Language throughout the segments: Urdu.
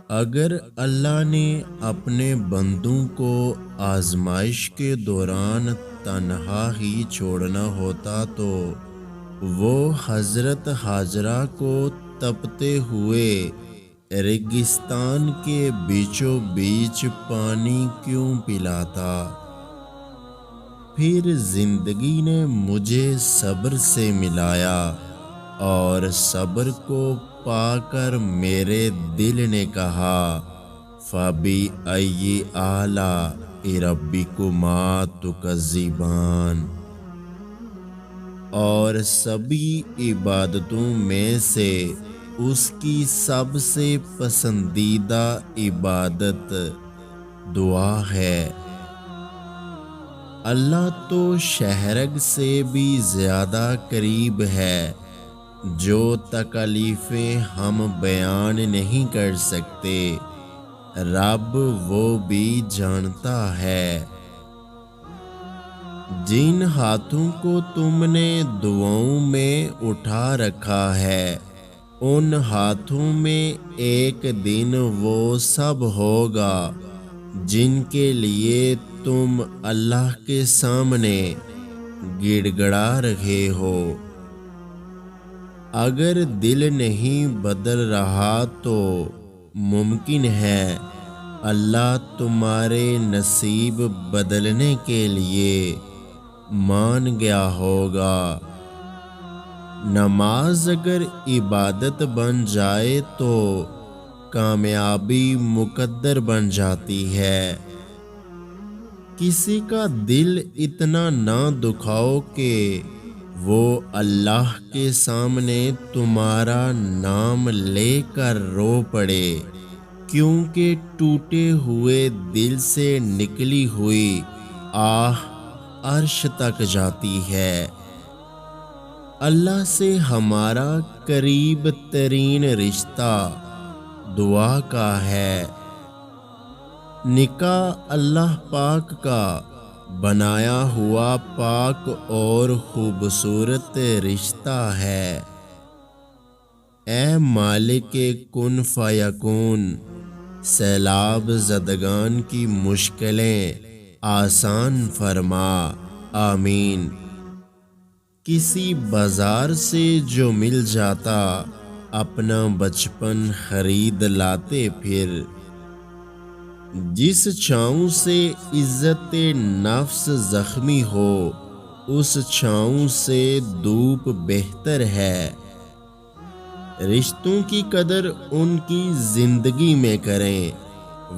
اگر اللہ نے اپنے بندوں کو آزمائش کے دوران تنہا ہی چھوڑنا ہوتا تو وہ حضرت ہاجرہ کو تپتے ہوئے ریگستان کے بیچوں بیچ پانی کیوں پلاتا؟ پھر زندگی نے مجھے صبر سے ملایا اور صبر کو پا کر میرے دل نے کہا فَبِأَيِّ آلَاءِ رَبِّكُمَا تُكَذِّبَانِ۔ اور سبھی عبادتوں میں سے اس کی سب سے پسندیدہ عبادت دعا ہے۔ اللہ تو شہرگ سے بھی زیادہ قریب ہے، جو تکلیفیں ہم بیان نہیں کر سکتے، رب وہ بھی جانتا ہے۔ جن ہاتھوں کو تم نے دعاؤں میں اٹھا رکھا ہے، ان ہاتھوں میں ایک دن وہ سب ہوگا جن کے لیے تم اللہ کے سامنے گڑ گڑا رہے ہو۔ اگر دل نہیں بدل رہا تو ممکن ہے اللہ تمہارے نصیب بدلنے کے لیے مان گیا ہوگا۔ نماز اگر عبادت بن جائے تو کامیابی مقدر بن جاتی ہے۔ کسی کا دل اتنا نہ دکھاؤ کہ وہ اللہ کے سامنے تمہارا نام لے کر رو پڑے، کیونکہ ٹوٹے ہوئے دل سے نکلی ہوئی آہ عرش تک جاتی ہے۔ اللہ سے ہمارا قریب ترین رشتہ دعا کا ہے۔ نکاح اللہ پاک کا بنایا ہوا پاک اور خوبصورت رشتہ ہے۔ اے مالک کن فیکون، سیلاب زدگان کی مشکلیں آسان فرما، آمین۔ کسی بازار سے جو مل جاتا اپنا بچپن خرید لاتے، پھر جس چھاؤں سے عزت نفس زخمی ہو اس چھاؤں سے دھوپ بہتر ہے۔ رشتوں کی قدر ان کی زندگی میں کریں،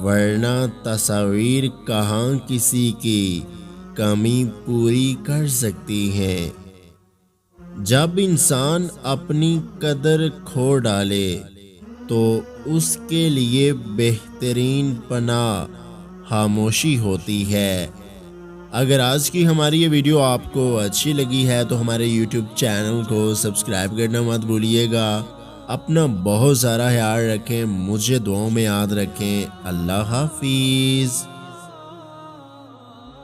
ورنہ تصاویر کہاں کسی کی کمی پوری کر سکتی ہیں۔ جب انسان اپنی قدر کھو ڈالے تو اس کے لیے بہترین پناہ خاموشی ہوتی ہے۔ اگر آج کی ہماری یہ ویڈیو آپ کو اچھی لگی ہے تو ہمارے یوٹیوب چینل کو سبسکرائب کرنا مت بھولیے گا۔ اپنا بہت سارا خیال رکھیں، مجھے دعاؤں میں یاد رکھیں۔ اللہ حافظ۔